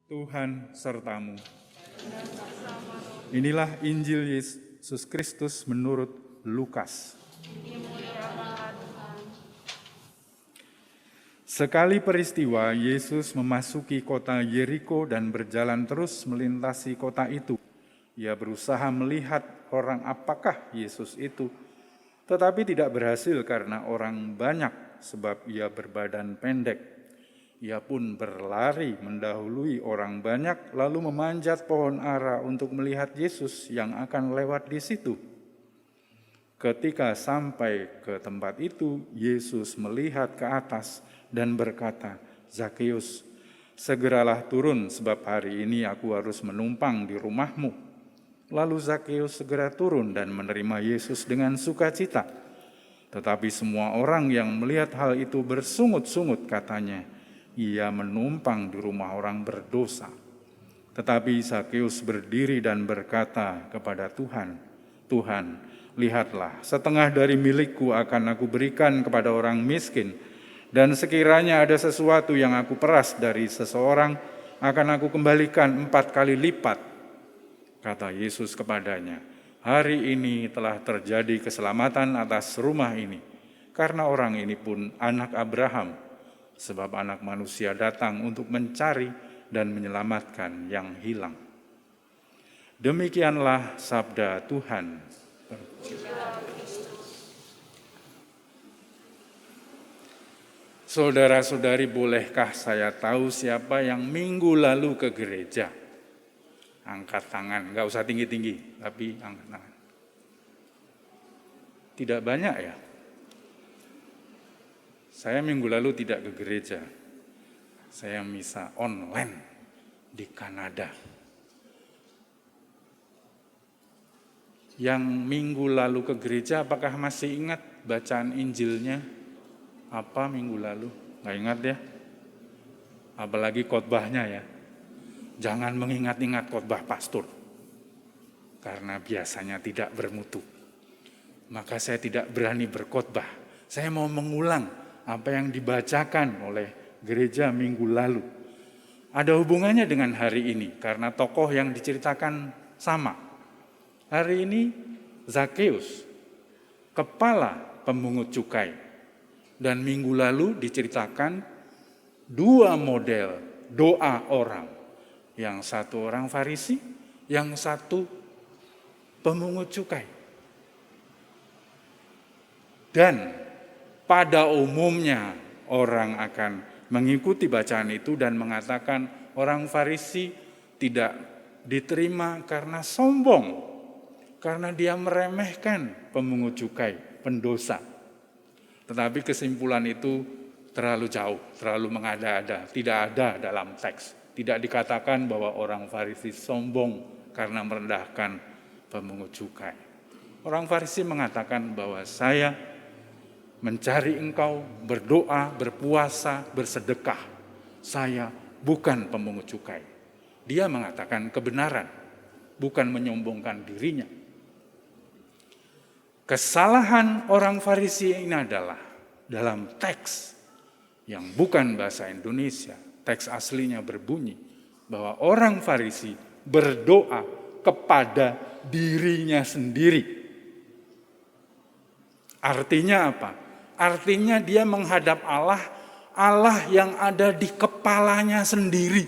Tuhan sertamu. Inilah Injil Yesus Kristus menurut Lukas. Sekali peristiwa, Yesus memasuki kota Yeriko dan berjalan terus melintasi kota itu. Ia berusaha melihat orang apakah Yesus itu, tetapi tidak berhasil karena orang banyak sebab ia berbadan pendek. Ia pun berlari mendahului orang banyak lalu memanjat pohon ara untuk melihat Yesus yang akan lewat di situ. Ketika sampai ke tempat itu, Yesus melihat ke atas dan berkata, "Zakeus, segeralah turun sebab hari ini aku harus menumpang di rumahmu." Lalu Zakeus segera turun dan menerima Yesus dengan sukacita. Tetapi semua orang yang melihat hal itu bersungut-sungut katanya, "Ia menumpang di rumah orang berdosa." Tetapi Zakeus berdiri dan berkata kepada Tuhan, "Tuhan, lihatlah, setengah dari milikku akan aku berikan kepada orang miskin, dan sekiranya ada sesuatu yang aku peras dari seseorang, akan aku kembalikan 4 kali lipat." Kata Yesus kepadanya, "Hari ini telah terjadi keselamatan atas rumah ini, karena orang ini pun anak Abraham. Sebab Anak Manusia datang untuk mencari dan menyelamatkan yang hilang." Demikianlah sabda Tuhan. Saudara-saudari, bolehkah saya tahu siapa yang minggu lalu ke gereja? Angkat tangan, nggak usah tinggi-tinggi, tapi angkat tangan. Tidak banyak ya? Saya minggu lalu tidak ke gereja. Saya misa online di Kanada. Yang minggu lalu ke gereja, apakah masih ingat bacaan Injilnya? Apa minggu lalu? Nggak ingat ya? Apalagi khotbahnya ya. Jangan mengingat-ingat khotbah pastor, karena biasanya tidak bermutu. Maka saya tidak berani berkhotbah. Saya mau mengulang apa yang dibacakan oleh gereja minggu lalu. Ada hubungannya dengan hari ini, karena tokoh yang diceritakan sama. Hari ini Zakeus, kepala pemungut cukai. Dan minggu lalu diceritakan 2 model doa orang. Yang satu orang Farisi, yang satu pemungut cukai. Dan pada umumnya orang akan mengikuti bacaan itu dan mengatakan orang Farisi tidak diterima karena sombong, karena dia meremehkan pemungut cukai, pendosa. Tetapi kesimpulan itu terlalu jauh, terlalu mengada-ada, tidak ada dalam teks. Tidak dikatakan bahwa orang Farisi sombong karena merendahkan pemungut cukai. Orang Farisi mengatakan bahwa saya mencari engkau, berdoa, berpuasa, bersedekah. Saya bukan pemungut cukai. Dia mengatakan kebenaran, bukan menyombongkan dirinya. Kesalahan orang Farisi ini adalah dalam teks yang bukan bahasa Indonesia, teks aslinya berbunyi bahwa orang Farisi berdoa kepada dirinya sendiri. Artinya apa? Artinya dia menghadap Allah, Allah yang ada di kepalanya sendiri.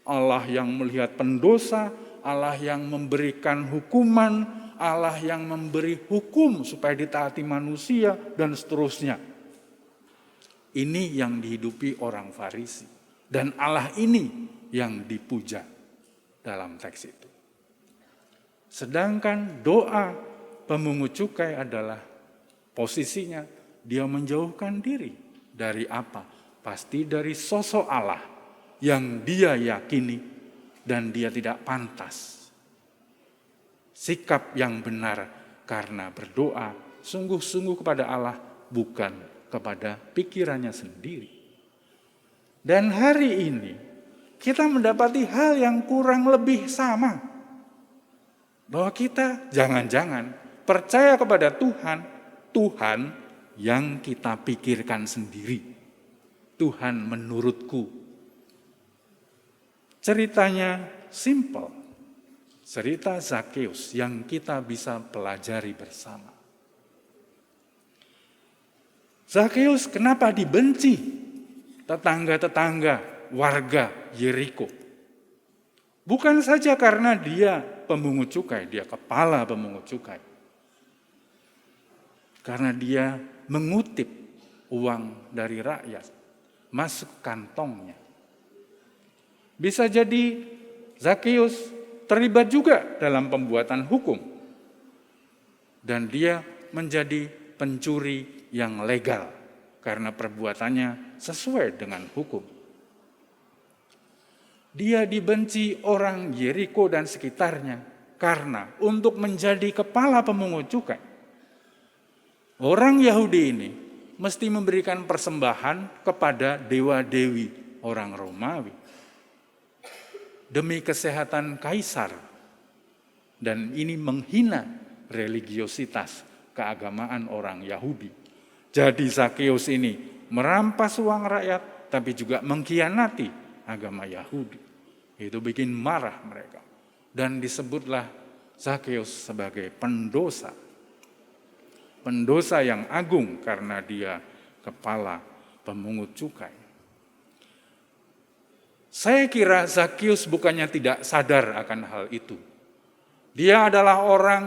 Allah yang melihat pendosa, Allah yang memberikan hukuman, Allah yang memberi hukum supaya ditaati manusia, dan seterusnya. Ini yang dihidupi orang Farisi. Dan Allah ini yang dipuja dalam teks itu. Sedangkan doa pemungut cukai adalah posisinya dia menjauhkan diri dari apa? Pasti dari sosok Allah yang dia yakini dan dia tidak pantas. Sikap yang benar karena berdoa sungguh-sungguh kepada Allah, bukan kepada pikirannya sendiri. Dan hari ini kita mendapati hal yang kurang lebih sama. Bahwa kita jangan-jangan percaya kepada Tuhan yang kita pikirkan sendiri. Tuhan menurutku. Ceritanya simple. Cerita Zakeus yang kita bisa pelajari bersama. Zakeus kenapa dibenci tetangga-tetangga warga Yeriko? Bukan saja karena dia pemungut cukai, dia kepala pemungut cukai. Karena dia mengutip uang dari rakyat, masuk kantongnya. Bisa jadi Zakeus terlibat juga dalam pembuatan hukum. Dan dia menjadi pencuri yang legal karena perbuatannya sesuai dengan hukum. Dia dibenci orang Yeriko dan sekitarnya karena untuk menjadi kepala pemungut cukai, orang Yahudi ini mesti memberikan persembahan kepada dewa-dewi orang Romawi demi kesehatan kaisar, dan ini menghina religiositas keagamaan orang Yahudi. Jadi Zakeus ini merampas uang rakyat tapi juga mengkhianati agama Yahudi. Itu bikin marah mereka. Dan disebutlah Zakeus sebagai pendosa. Pendosa yang agung karena dia kepala pemungut cukai. Saya kira Zakeus bukannya tidak sadar akan hal itu. Dia adalah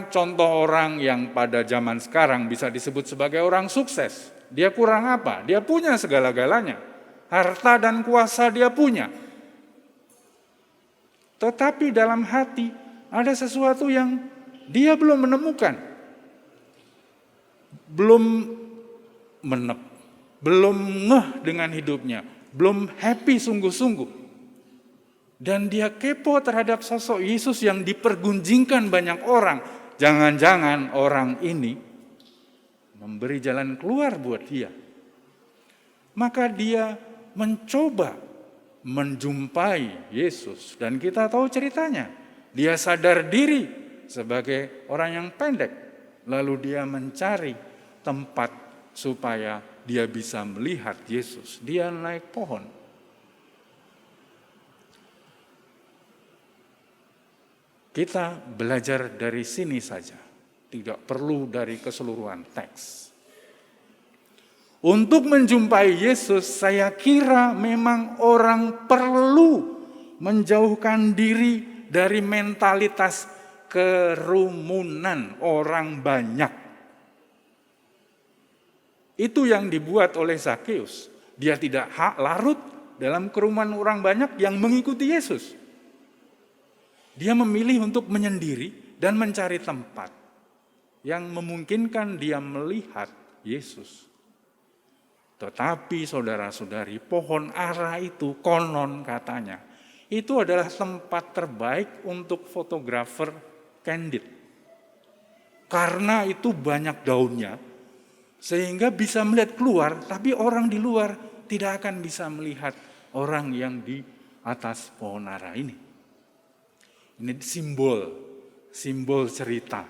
contoh orang yang pada zaman sekarang bisa disebut sebagai orang sukses. Dia kurang apa? Dia punya segala-galanya. Harta dan kuasa dia punya. Tetapi dalam hati ada sesuatu yang dia belum menemukan. Belum ngeh dengan hidupnya. Belum happy sungguh-sungguh. Dan dia kepo terhadap sosok Yesus yang dipergunjingkan banyak orang. Jangan-jangan orang ini memberi jalan keluar buat dia. Maka dia mencoba menjumpai Yesus, dan kita tahu ceritanya. Dia sadar diri sebagai orang yang pendek, lalu dia mencari tempat supaya dia bisa melihat Yesus. Dia naik pohon. Kita belajar dari sini saja, tidak perlu dari keseluruhan teks. Untuk menjumpai Yesus, saya kira memang orang perlu menjauhkan diri dari mentalitas kerumunan orang banyak. Itu yang dibuat oleh Zakeus. Dia tidak larut dalam kerumunan orang banyak yang mengikuti Yesus. Dia memilih untuk menyendiri dan mencari tempat yang memungkinkan dia melihat Yesus. Tetapi saudara-saudari, pohon ara itu konon katanya, itu adalah tempat terbaik untuk fotografer candid. Karena itu banyak daunnya, sehingga bisa melihat keluar, tapi orang di luar tidak akan bisa melihat orang yang di atas pohon ara ini. Ini simbol cerita.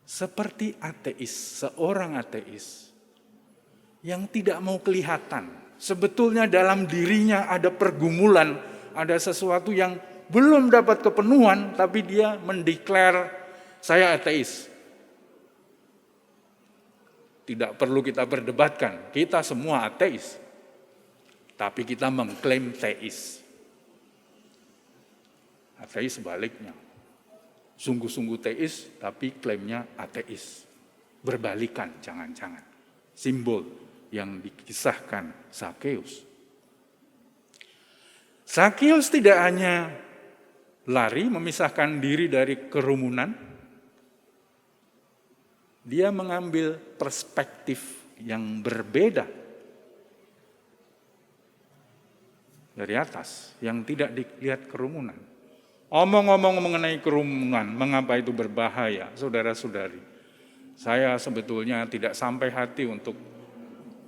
Seperti ateis, seorang ateis yang tidak mau kelihatan. Sebetulnya dalam dirinya ada pergumulan, ada sesuatu yang belum dapat kepenuhan, tapi dia mendeklar, saya ateis. Tidak perlu kita berdebatkan, kita semua ateis. Tapi kita mengklaim teis. Ateis sebaliknya. Sungguh-sungguh teis, tapi klaimnya ateis. Berbalikan, jangan-jangan. Simbol yang dikisahkan Zakeus. Zakeus tidak hanya lari memisahkan diri dari kerumunan, dia mengambil perspektif yang berbeda dari atas, yang tidak dilihat kerumunan. Omong-omong mengenai kerumunan, mengapa itu berbahaya, saudara-saudari? Saya sebetulnya tidak sampai hati untuk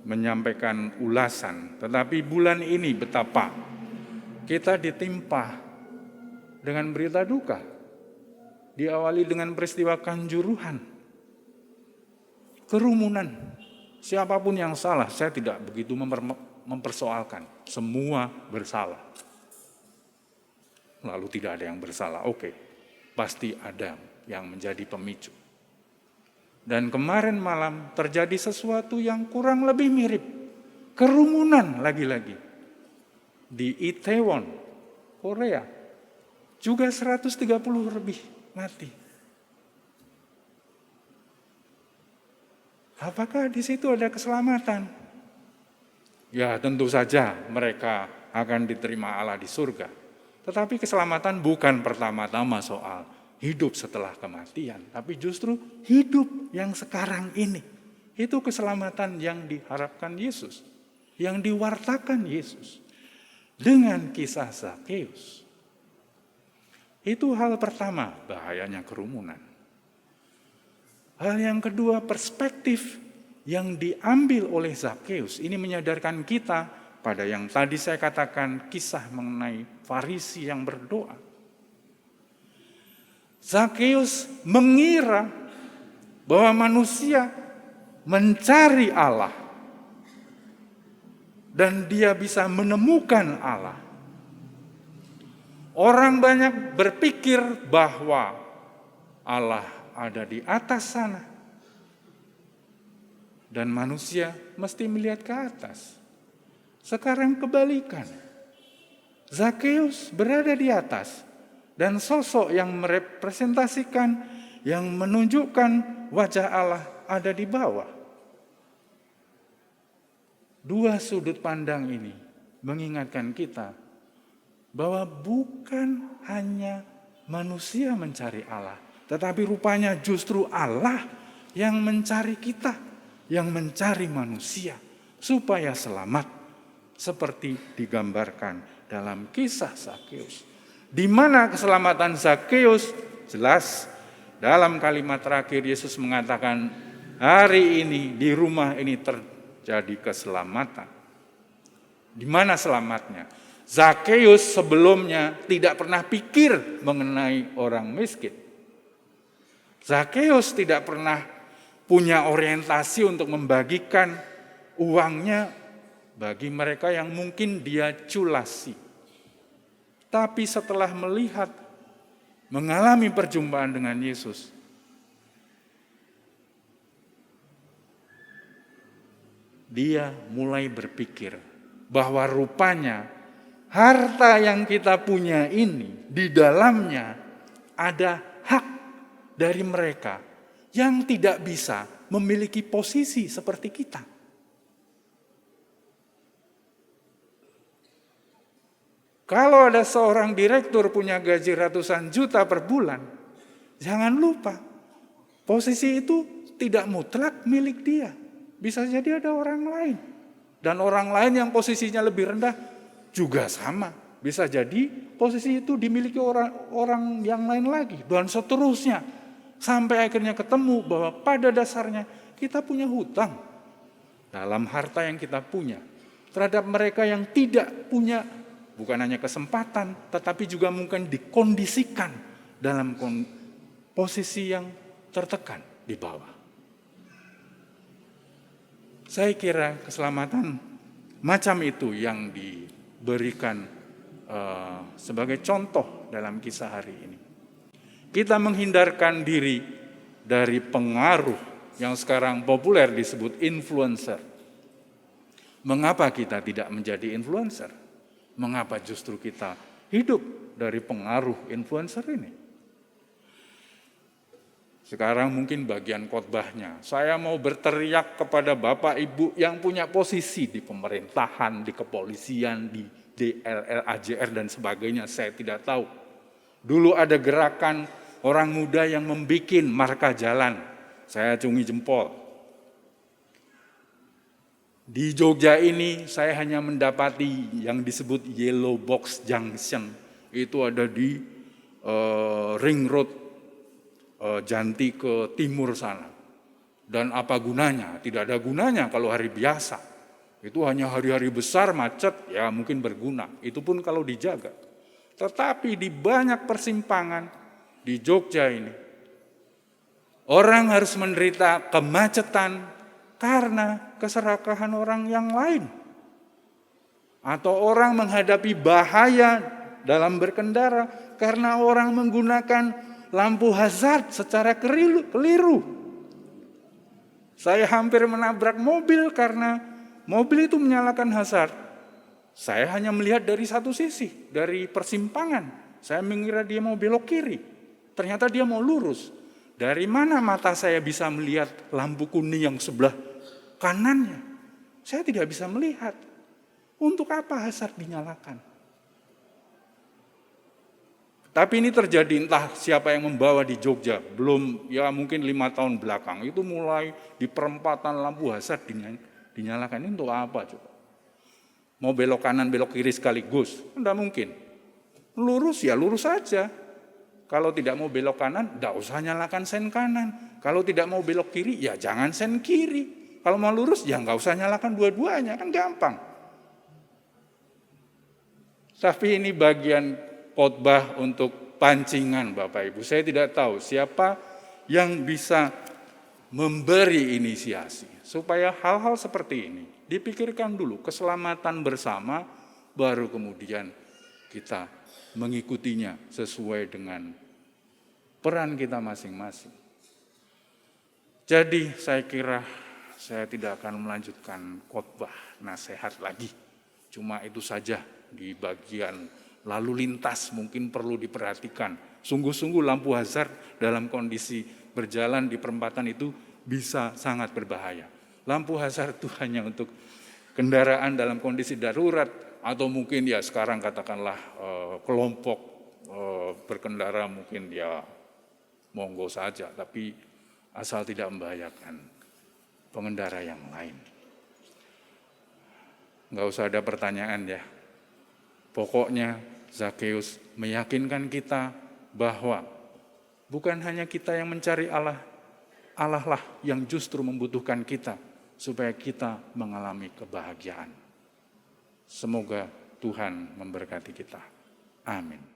menyampaikan ulasan, tetapi bulan ini betapa kita ditimpa dengan berita duka. Diawali dengan peristiwa Kanjuruhan, kerumunan. Siapapun yang salah, saya tidak begitu mempersoalkan. Semua bersalah. lalu tidak ada yang bersalah. Oke, pasti ada yang menjadi pemicu. Dan kemarin malam terjadi sesuatu yang kurang lebih mirip. Kerumunan lagi-lagi. Di Itaewon, Korea. Juga 130 lebih mati. Apakah di situ ada keselamatan? Ya, tentu saja mereka akan diterima Allah di surga. Tetapi keselamatan bukan pertama-tama soal hidup setelah kematian, tapi justru hidup yang sekarang ini. Itu keselamatan yang diharapkan Yesus, yang diwartakan Yesus dengan kisah Zakeus. Itu hal pertama, bahayanya kerumunan. Hal yang kedua, perspektif yang diambil oleh Zakeus ini menyadarkan kita pada yang tadi saya katakan kisah mengenai Farisi yang berdoa. Zakeus mengira bahwa manusia mencari Allah dan dia bisa menemukan Allah. Orang banyak berpikir bahwa Allah ada di atas sana dan manusia mesti melihat ke atas. Sekarang kebalikan. Zakeus berada di atas dan sosok yang merepresentasikan, yang menunjukkan wajah Allah ada di bawah. Dua sudut pandang ini mengingatkan kita bahwa bukan hanya manusia mencari Allah, tetapi rupanya justru Allah yang mencari kita, yang mencari manusia supaya selamat, seperti digambarkan dalam kisah Zakeus. Di mana keselamatan Zakeus? Jelas dalam kalimat terakhir Yesus mengatakan, hari ini di rumah ini terjadi keselamatan. Di mana selamatnya? Zakeus sebelumnya tidak pernah pikir mengenai orang miskin. Zakeus tidak pernah punya orientasi untuk membagikan uangnya bagi mereka yang mungkin dia culasi. Tapi setelah melihat, mengalami perjumpaan dengan Yesus, dia mulai berpikir bahwa rupanya harta yang kita punya ini, di dalamnya ada hak dari mereka yang tidak bisa memiliki posisi seperti kita. Kalau ada seorang direktur punya gaji ratusan juta per bulan, jangan lupa, posisi itu tidak mutlak milik dia. Bisa jadi ada orang lain. Dan orang lain yang posisinya lebih rendah juga sama. Bisa jadi posisi itu dimiliki orang yang lain lagi. Dan seterusnya. Sampai akhirnya ketemu bahwa pada dasarnya kita punya hutang dalam harta yang kita punya terhadap mereka yang tidak punya, bukan hanya kesempatan, tetapi juga mungkin dikondisikan dalam posisi yang tertekan di bawah. Saya kira keselamatan macam itu yang diberikan sebagai contoh dalam kisah hari ini. Kita menghindarkan diri dari pengaruh yang sekarang populer disebut influencer. Mengapa kita tidak menjadi influencer? Mengapa justru kita hidup dari pengaruh influencer ini? Sekarang mungkin bagian khotbahnya, saya mau berteriak kepada Bapak Ibu yang punya posisi di pemerintahan, di kepolisian, di DLL, AJR dan sebagainya, saya tidak tahu. Dulu ada gerakan orang muda yang membuat marka jalan, saya acungi jempol. Di Jogja ini saya hanya mendapati yang disebut Yellow Box Junction. Itu ada di Ring Road Janti ke timur sana. Dan apa gunanya? Tidak ada gunanya kalau hari biasa. Itu hanya hari-hari besar macet, ya mungkin berguna. Itu pun kalau dijaga. Tetapi di banyak persimpangan di Jogja ini, orang harus menderita kemacetan karena keserakahan orang yang lain. Atau orang menghadapi bahaya dalam berkendara karena orang menggunakan lampu hazard secara keliru. Saya hampir menabrak mobil karena mobil itu menyalakan hazard. Saya hanya melihat dari satu sisi, dari persimpangan. Saya mengira dia mau belok kiri. Ternyata dia mau lurus. Dari mana mata saya bisa melihat lampu kuning yang sebelah kanannya? Saya tidak bisa melihat. Untuk apa hazard dinyalakan? Tapi ini terjadi entah siapa yang membawa di Jogja. Belum, ya mungkin 5 tahun belakang. Itu mulai di perempatan lampu hazard dinyalakan. Ini untuk apa coba? Mau belok kanan, belok kiri sekaligus? Tidak mungkin. Lurus ya lurus saja. Kalau tidak mau belok kanan, tidak usah nyalakan sen kanan. Kalau tidak mau belok kiri, ya jangan sen kiri. Kalau mau lurus, ya nggak usah nyalakan dua-duanya, kan gampang. Tapi ini bagian khotbah untuk pancingan Bapak Ibu. Saya tidak tahu siapa yang bisa memberi inisiasi supaya hal-hal seperti ini dipikirkan dulu, keselamatan bersama, baru kemudian kita mengikutinya sesuai dengan peran kita masing-masing. Jadi saya kira saya tidak akan melanjutkan khotbah nasihat lagi. Cuma itu saja di bagian lalu lintas mungkin perlu diperhatikan. Sungguh-sungguh lampu hazard dalam kondisi berjalan di perempatan itu bisa sangat berbahaya. Lampu hazard itu hanya untuk kendaraan dalam kondisi darurat atau mungkin ya sekarang katakanlah kelompok berkendara mungkin ya monggo saja, tapi asal tidak membahayakan pengendara yang lain. Nggak usah ada pertanyaan ya. Pokoknya Zakheus meyakinkan kita bahwa bukan hanya kita yang mencari Allah, Allah lah yang justru membutuhkan kita supaya kita mengalami kebahagiaan. Semoga Tuhan memberkati kita. Amin.